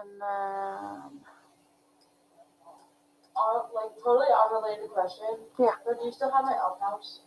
And then, totally unrelated question. Yeah. But do you still have my up house?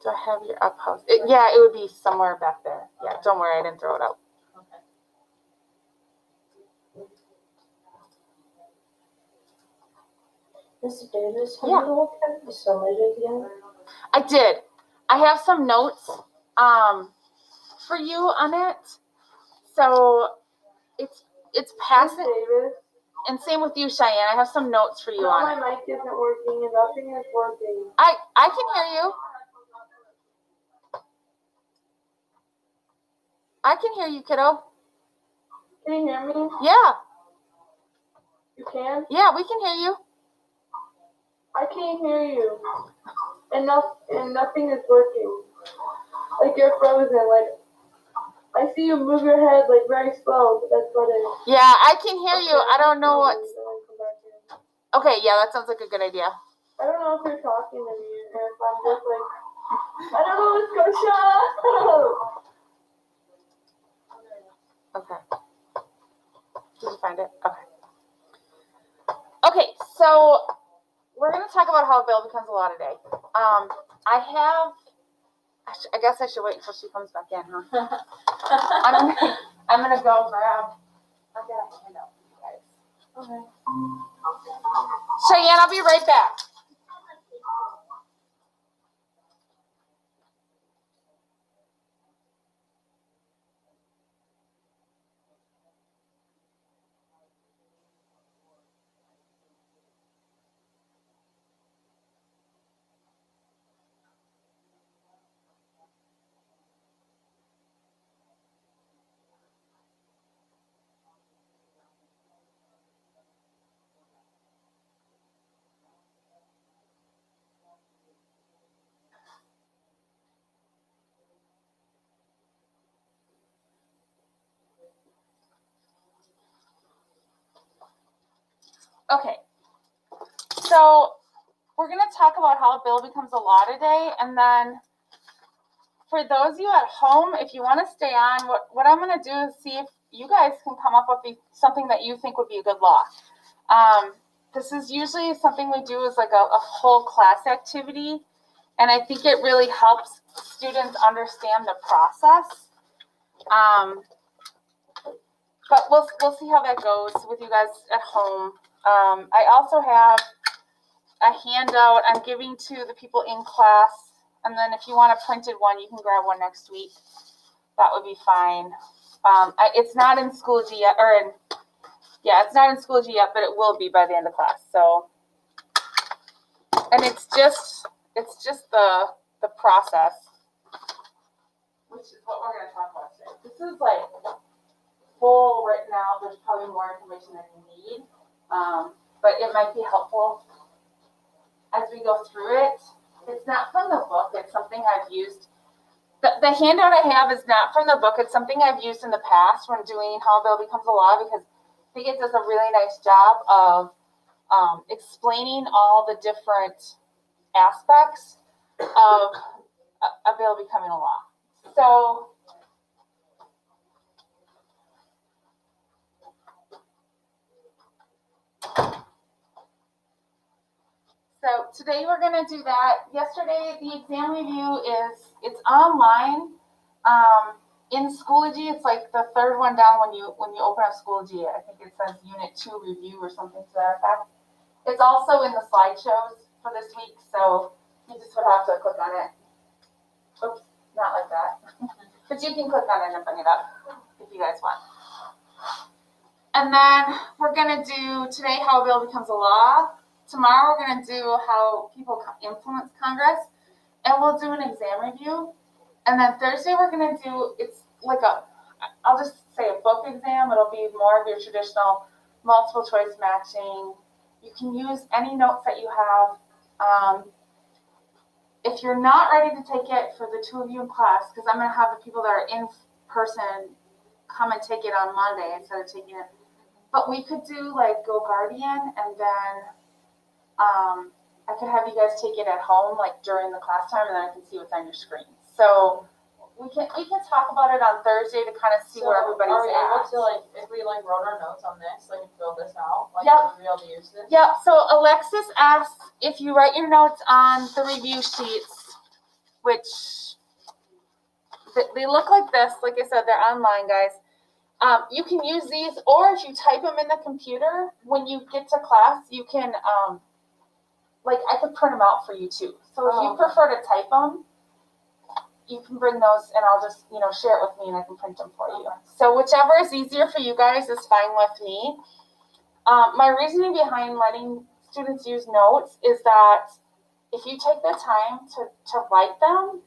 do I have your up house? Yeah, it would be somewhere back there. Yeah, Okay. don't worry, I didn't throw it out. Okay. Mr. Davis, have Yeah. you looked at the summary again? I did. I have some notes for you on it. So it's passing, Davis, and same with you, Cheyenne. I have some notes for you no, on my it. mic isn't working and nothing is working. I can hear you. I can hear you, kiddo. Can you hear me? Yeah, You can? yeah, we can hear you. I can't hear you. And nothing is working. Like you're frozen. Like I see you move your head like very slow, but that's what it is. Yeah, I can hear you. I don't know what. Okay, yeah, that sounds like a good idea. I don't know if you're talking to me or if I'm just like, I don't know what's going on. Okay. Did you find it? Okay. Okay, so we're gonna talk about how a bill becomes a law today. I guess I should wait until she comes back in, huh? I'm gonna go grab. I'll get a handout for you guys. Okay. Cheyenne, I'll be right back. Okay, so we're going to talk about how a bill becomes a law today, and then for those of you at home, if you want to stay on, what I'm going to do is see if you guys can come up with something that you think would be a good law. This is usually something we do as like a whole class activity, and I think it really helps students understand the process. But we'll see how that goes with you guys at home. I also have a handout I'm giving to the people in class, and then if you want a printed one, you can grab one next week. That would be fine. It's not in Schoology yet, it's not in Schoology yet, but it will be by the end of class. So, and it's just the process, which is what we're going to talk about today. This is like full written out. There's probably more information than you need, but it might be helpful as we go through it. It's not from the book. It's something I've used. The handout I have is not from the book. It's something I've used in the past when doing How a Bill Becomes a Law, because I think it does a really nice job of explaining all the different aspects of a bill becoming a law. So today we're going to do that. Yesterday, the exam review it's online. In Schoology, it's like the third one down when you open up Schoology. I think it says Unit 2 Review or something to that effect. It's also in the slideshows for this week, so you just would have to click on it. Oops, not like that. But you can click on it and bring it up if you guys want. And then we're going to do today How a Bill Becomes a Law. Tomorrow we're going to do how people influence Congress, and we'll do an exam review. And then Thursday we're going to do, it's like I'll just say a book exam. It'll be more of your traditional multiple choice matching. You can use any notes that you have. If you're not ready to take it for the two of you in class, because I'm going to have the people that are in person come and take it on Monday instead of taking it. But we could do like Go Guardian, and then I could have you guys take it at home, like during the class time, and then I can see what's on your screen. So we can talk about it on Thursday to kind of see where everybody's Are we able at. to, like, if we, like, wrote our notes on this, like, and filled this out, like, Yep. would we be able to use this? Yep, so Alexis asked if you write your notes on the review sheets, which they look like this. Like I said, they're online, guys. You can use these, or if you type them in the computer, when you get to class, you can, like, I could print them out for you too. So if you Oh. prefer to type them, you can bring those and I'll just, share it with me and I can print them for you. Okay. So whichever is easier for you guys is fine with me. My reasoning behind letting students use notes is that if you take the time to write them,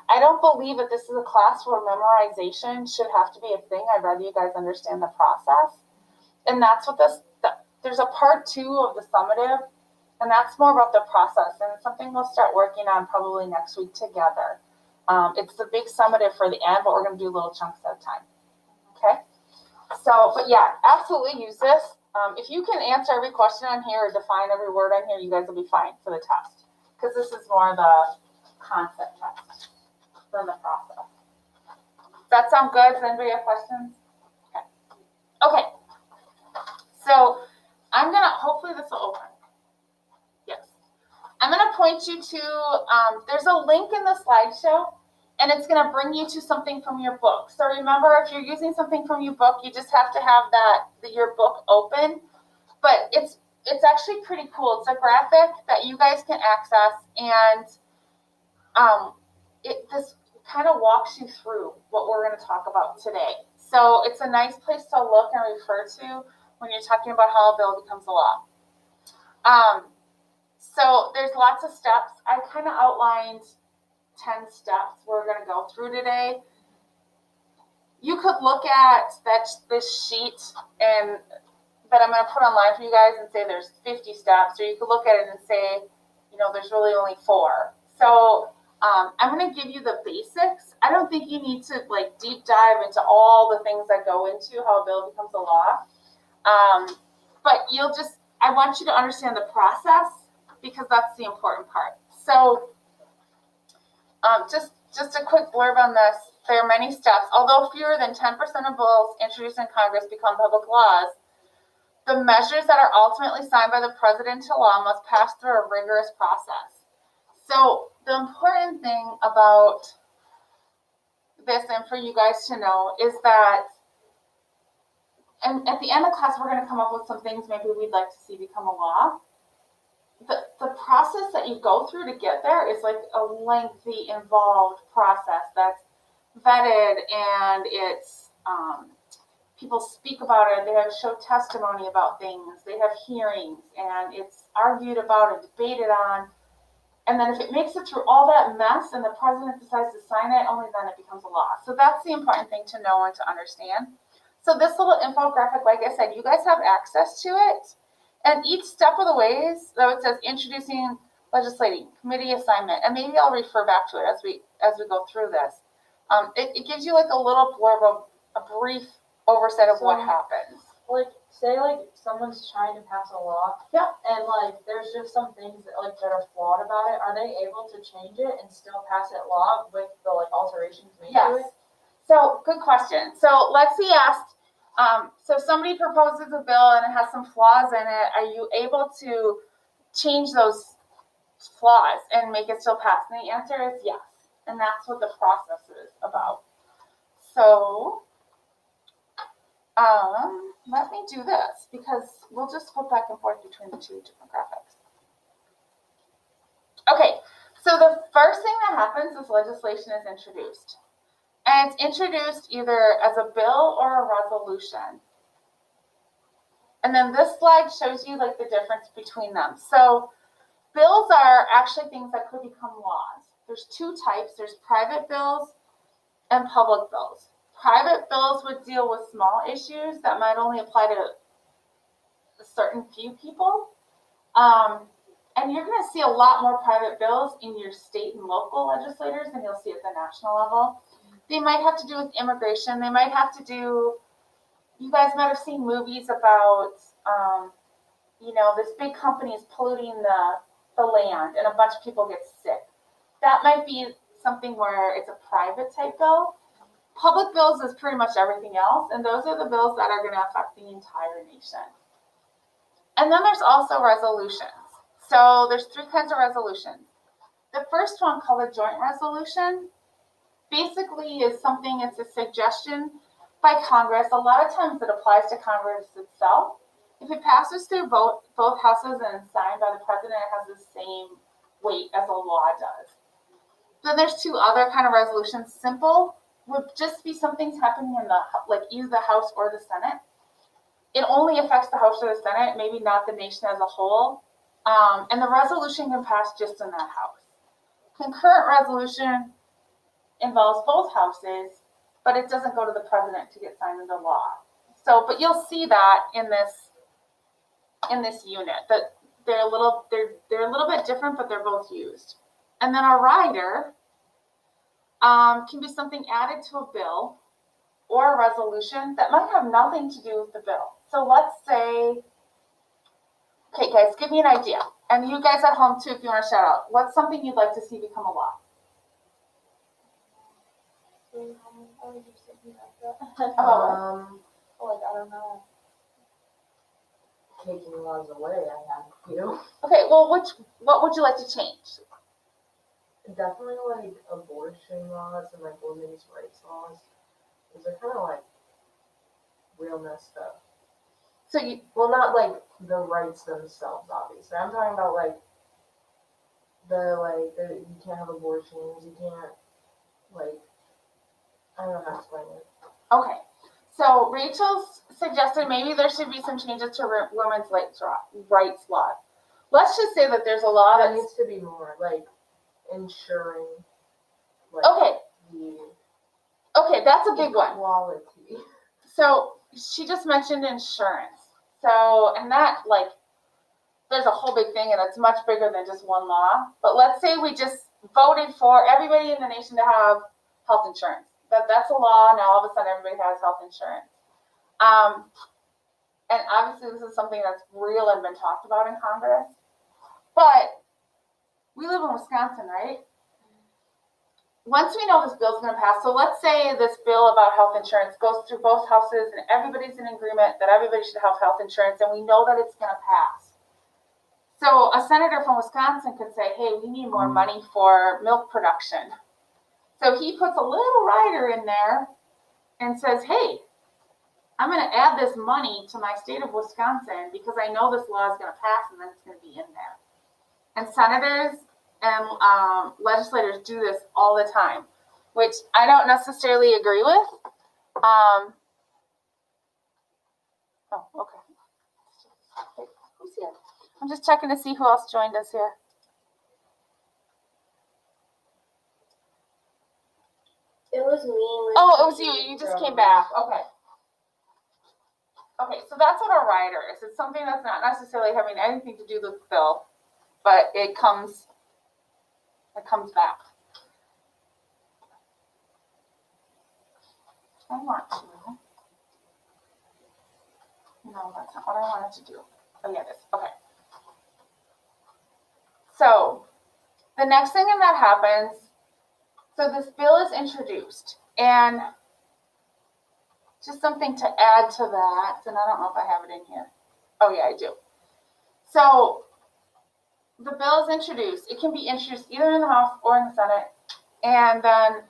I don't believe that this is a class where memorization should have to be a thing. I'd rather you guys understand the process. And that's what there's a part 2 of the summative, and that's more about the process. And it's something we'll start working on probably next week together. It's the big summative for the end, but we're going to do little chunks at a time. Okay? So, but yeah, absolutely use this. If you can answer every question on here or define every word on here, you guys will be fine for the test. Because this is more the concept test than the process. Does that sound good? Does anybody have questions? Okay. So I'm going to, hopefully this will open. Yes. I'm going to point you to, there's a link in the slideshow, and it's going to bring you to something from your book. So remember, if you're using something from your book, you just have to have your book open. But it's actually pretty cool. It's a graphic that you guys can access, and this kind of walks you through what we're going to talk about today. So it's a nice place to look and refer to when you're talking about how a bill becomes a law. So there's lots of steps. I kind of outlined 10 steps we're going to go through today. You could look at this sheet and that I'm going to put online for you guys and say there's 50 steps, or you could look at it and say, there's really only 4. So I'm going to give you the basics. I don't think you need to deep dive into all the things that go into how a bill becomes a law. But I want you to understand the process, because that's the important part. So just a quick blurb on this. There are many steps. Although fewer than 10% of bills introduced in Congress become public laws, the measures that are ultimately signed by the president into law must pass through a rigorous process. So the important thing about this, and for you guys to know, is that, and at the end of class, we're going to come up with some things maybe we'd like to see become a law. The process that you go through to get there is like a lengthy, involved process that's vetted, and it's people speak about it. They have show testimony about things. They have hearings, and it's argued about and debated on. And then if it makes it through all that mess and the president decides to sign it, only then it becomes a law. So that's the important thing to know and to understand. So this little infographic, like I said, you guys have access to it. And each step of the ways, though, it says introducing, legislating, committee assignment, and maybe I'll refer back to it as we go through this. It gives you like a little blurb of a brief oversight of what happens. Say someone's trying to pass a law. Yeah. And there's just some things that are flawed about it. Are they able to change it and still pass it law with the alterations made to it? So good question. So Lexi asked, so somebody proposes a bill and it has some flaws in it. Are you able to change those flaws and make it still pass? And the answer is yes. And that's what the process is about. So let me do this, because we'll just flip back and forth between the two different graphics. Okay, so the first thing that happens is legislation is introduced. And it's introduced either as a bill or a resolution. And then this slide shows you the difference between them. So bills are actually things that could become laws. There's 2 types. There's private bills and public bills. Private bills would deal with small issues that might only apply to a certain few people. And you're going to see a lot more private bills in your state and local legislators than you'll see at the national level. They might have to do with immigration. They might have to do, you guys might have seen movies about, this big company is polluting the land and a bunch of people get sick. That might be something where it's a private type bill. Public bills is pretty much everything else, and those are the bills that are going to affect the entire nation. And then there's also resolutions. So there's 3 kinds of resolutions. The first one, called a joint resolution, basically is something, it's a suggestion by Congress. A lot of times it applies to Congress itself. If it passes through both houses and is signed by the president, it has the same weight as a law does. Then there's 2 other kind of resolutions. Simple would just be something's happening in either the House or the Senate. It only affects the House or the Senate, maybe not the nation as a whole. And the resolution can pass just in that house. Concurrent resolution involves both houses, but it doesn't go to the president to get signed into law. So, but you'll see that in this unit, that they're a little bit different, but they're both used. And then a rider can be something added to a bill or a resolution that might have nothing to do with the bill. So let's say, okay guys, give me an idea. And you guys at home too, if you want to shout out, what's something you'd like to see become a law? I was just thinking about that. Oh, I don't know. Taking laws away, I have a few. okay, well, what would you like to change? Definitely like abortion laws and like women's rights laws. Because they're kind of like real messed up. So you, Well, not like the rights themselves, obviously. I'm talking about like you can't have abortions, you can't I don't know how to explain it. okay. So Rachel's suggested maybe there should be some changes to women's rights law. Let's just say that there's a law There that needs to be more like ensuring okay, the that's a big one. equality. So she just mentioned insurance. So, and that there's a whole big thing and it's much bigger than just one law. But let's say we just voted for everybody in the nation to have health insurance. That's a law. Now all of a sudden everybody has health insurance. And obviously this is something that's real and been talked about in Congress. But we live in Wisconsin, right? Once we know this bill's going to pass, so let's say this bill about health insurance goes through both houses and everybody's in agreement that everybody should have health insurance and we know that it's going to pass. So a senator from Wisconsin could say, hey, we need more money for milk production. So he puts a little rider in there and says, hey, I'm going to add this money to my state of Wisconsin because I know this law is going to pass and then it's going to be in there. And senators and legislators do this all the time, which I don't necessarily agree with. Oh, okay. Hey, who's here? I'm just checking to see who else joined us here. It was me. Oh, it was you. You just came back. Okay. Okay, so that's what a rider is. It's something that's not necessarily having anything to do with the bill, but it comes back. I want to. No, that's not what I wanted to do. Oh, yeah, it is. Okay. So the next thing that happens, so this bill is introduced, and just something to add to that, and I don't know if I have it in here. Oh, yeah, I do. So the bill is introduced. It can be introduced either in the House or in the Senate, and then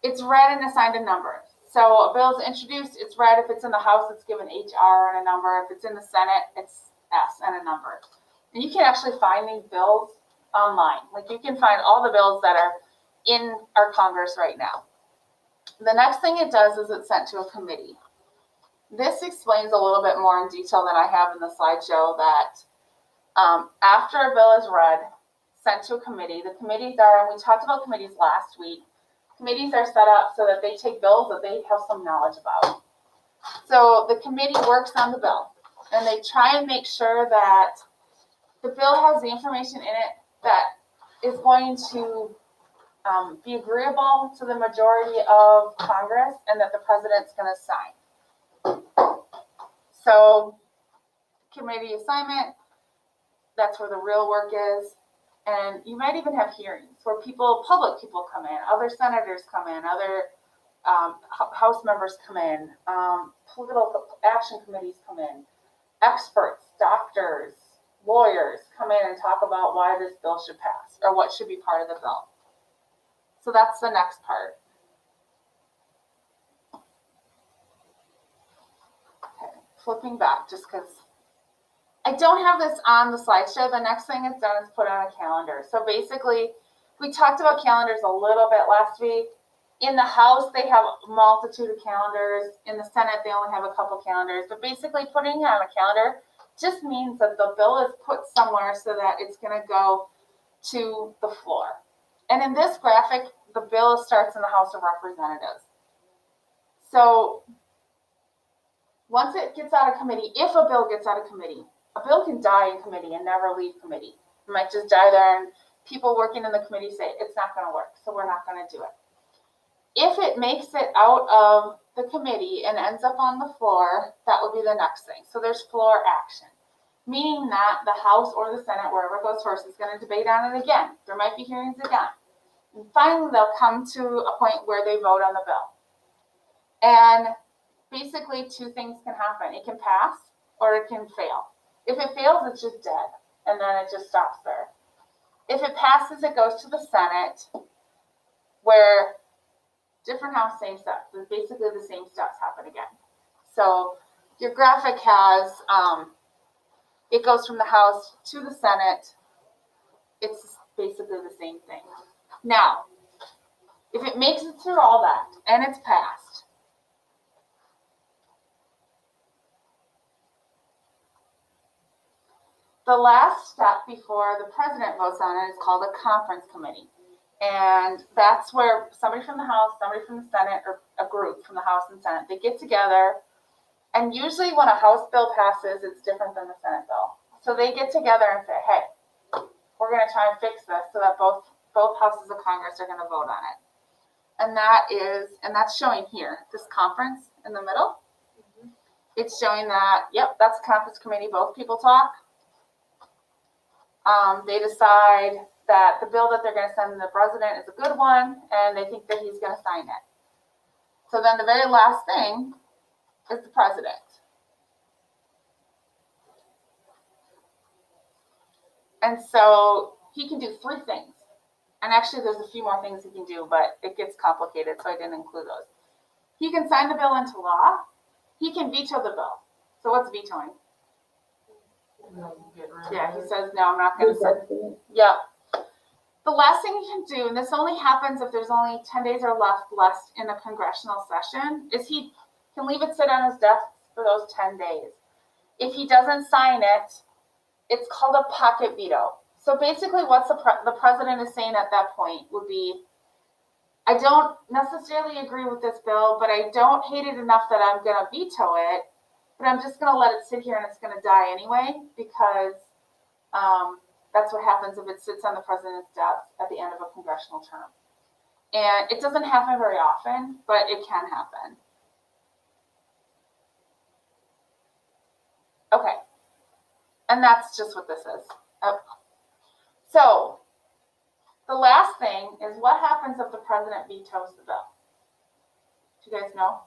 it's read and assigned a number. So a bill is introduced, it's read. If it's in the House, it's given HR and a number. If it's in the Senate, it's S and a number. And you can actually find these bills online. Like you can find all the bills that are in our Congress right now. The next thing it does is it's sent to a committee. This explains a little bit more in detail than I have in the slideshow that after a bill is read, sent to a committee, the committees are, and we talked about committees last week, committees are set up so that they take bills that they have some knowledge about. So the committee works on the bill and they try and make sure that the bill has the information in it that is going to be agreeable to the majority of Congress and that the president's going to sign. So committee assignment, that's where the real work is. And you might even have hearings where public people come in, other senators come in, other House members come in, political action committees come in, experts, doctors, lawyers come in and talk about why this bill should pass or what should be part of the bill. So that's the next part. Okay, flipping back just because I don't have this on the slideshow. The next thing it's done is put on a calendar. So basically, we talked about calendars a little bit last week. In the House, they have a multitude of calendars. In the Senate, they only have a couple calendars. But basically, putting it on a calendar just means that the bill is put somewhere so that it's going to go to the floor. And in this graphic, the bill starts in the House of Representatives. So once it gets out of committee, if a bill gets out of committee, a bill can die in committee and never leave committee. It might just die there, and people working in the committee say, it's not going to work, so we're not going to do it. If it makes it out of the committee and ends up on the floor, that would be the next thing. So there's floor action, meaning that the House or the Senate, wherever it goes first, is going to debate on it again. There might be hearings again. And finally, they'll come to a point where they vote on the bill. And basically, two things can happen. It can pass or it can fail. If it fails, it's just dead, and then it just stops there. If it passes, it goes to the Senate, where different House, same steps. Basically, the same steps happen again. So your graphic has, it goes from the House to the Senate. It's basically the same thing. Now, if it makes it through all that and it's passed, the last step before the president votes on it is called a conference committee. And that's where somebody from the House, somebody from the Senate, or a group from the House and Senate, they get together. And usually when a House bill passes, it's different than the Senate bill. So they get together and say, hey, we're going to try and fix this so that both houses of Congress are going to vote on it. And that's showing here, this conference in the middle. It's showing that, yep, that's a conference committee. Both people talk. They decide that the bill that they're going to send the president is a good one, and they think that he's going to sign it. So then the very last thing is the president. And so he can do three things. And actually, there's a few more things he can do, but it gets complicated, so I didn't include those. He can sign the bill into law. He can veto the bill. So what's vetoing? Yeah, he says, no, I'm not going to send. Yeah. The last thing he can do, and this only happens if there's only 10 days or left in a congressional session, is he can leave it sit on his desk for those 10 days. If he doesn't sign it, it's called a pocket veto. So basically what the president is saying at that point would be, I don't necessarily agree with this bill, but I don't hate it enough that I'm going to veto it, but I'm just going to let it sit here and it's going to die anyway, because that's what happens if it sits on the president's desk at the end of a congressional term. And it doesn't happen very often, but it can happen. Okay. And that's just what this is. So the last thing is what happens if the president vetoes the bill? Do you guys know?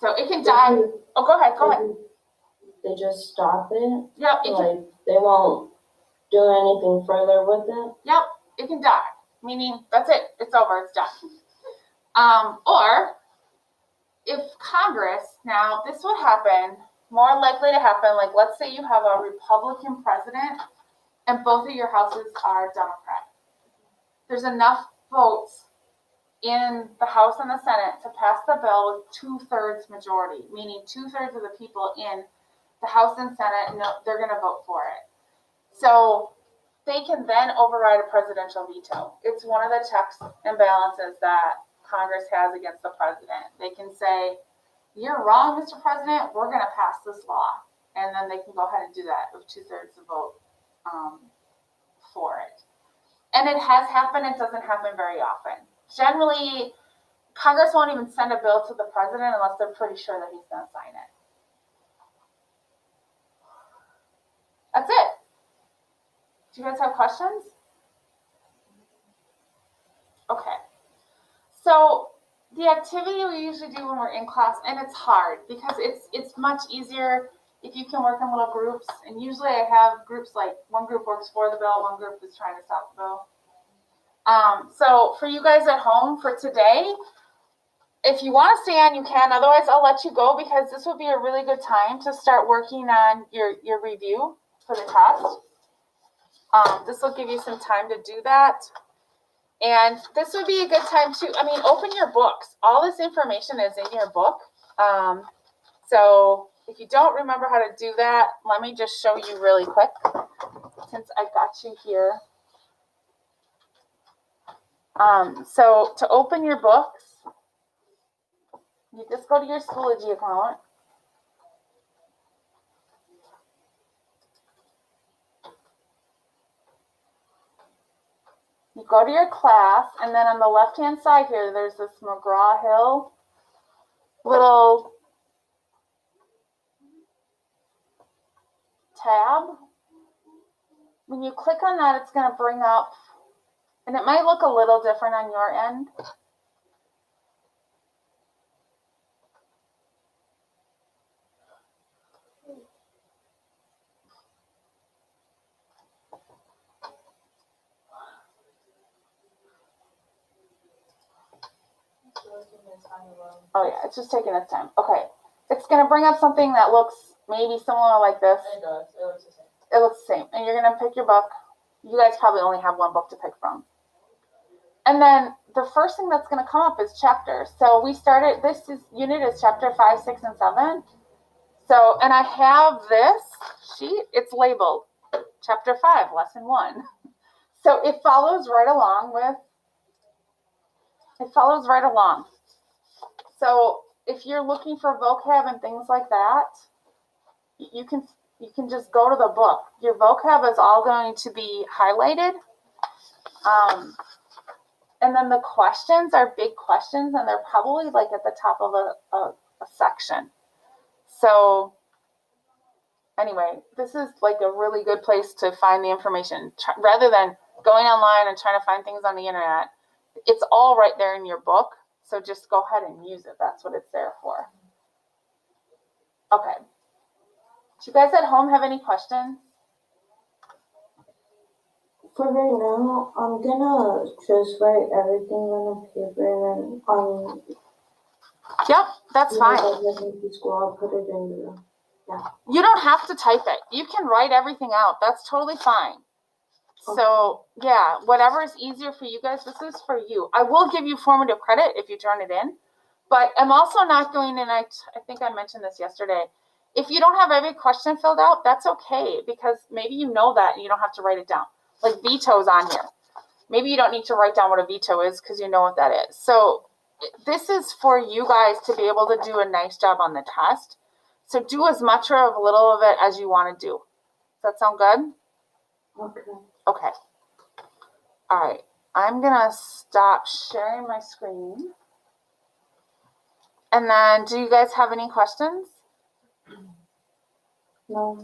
So it can die. Oh, go ahead. They just stop it? Yep, Like, they won't do anything further with it? Yep, it can die. Meaning, that's it. It's over. It's done. Or, if Congress, now, this would happen, more likely to happen, like, let's say you have a Republican president and both of your houses are Democrat. There's enough votes in the House and the Senate to pass the bill with 2/3 majority, meaning 2/3 of the people in the House and Senate, no, they're going to vote for it. So they can then override a presidential veto. It's one of the checks and balances that Congress has against the president. They can say, you're wrong, Mr. President, we're going to pass this law. And then they can go ahead and do that with 2/3 of vote for it. And it has happened. It doesn't happen very often. Generally, Congress won't even send a bill to the president unless they're pretty sure that he's going to sign it. That's it. Do you guys have questions? Okay. So the activity we usually do when we're in class, and it's hard because it's much easier if you can work in little groups. And usually I have groups like one group works for the bill, one group is trying to stop the bill. So for you guys at home for today, if you want to stay on, you can. Otherwise, I'll let you go because this would be a really good time to start working on your review for the test. This will give you some time to do that. And this would be a good time to, open your books. All this information is in your book. So if you don't remember how to do that, let me just show you really quick since I got you here. So to open your books, you just go to your Schoology account. You go to your class, and then on the left-hand side here, there's this McGraw-Hill little tab. When you click on that, it's going to bring up, and it might look a little different on your end. Oh yeah, it's just taking its time. Okay. It's going to bring up something that looks maybe similar like this. It does. It looks the same. It looks the same. And you're going to pick your book. You guys probably only have one book to pick from. And then the first thing that's going to come up is chapters. So we started, unit is chapter 5, 6, and 7. So, and I have this sheet. It's labeled chapter 5, lesson 1. So it follows right along. So if you're looking for vocab and things like that, you can just go to the book. Your vocab is all going to be highlighted. And then the questions are big questions, and they're probably like at the top of a section. So anyway, this is like a really good place to find the information. Rather than going online and trying to find things on the internet, it's all right there in your book. So just go ahead and use it. That's what it's there for. Okay. Do you guys at home have any questions? For right now, I'm gonna just write everything on a paper and then Yep, that's fine. To school, I'll put it in You don't have to type it. You can write everything out. That's totally fine. So yeah, whatever is easier for you guys, this is for you. I will give you formative credit if you turn it in, but I'm also not going in. I think I mentioned this yesterday. If you don't have every question filled out, that's okay, because maybe you know that and you don't have to write it down. Like veto's on here. Maybe you don't need to write down what a veto is because you know what that is. So this is for you guys to be able to do a nice job on the test. So do as much or a little of it as you want to do. Does that sound good? Okay. Okay. All right. I'm going to stop sharing my screen. And then do you guys have any questions? No.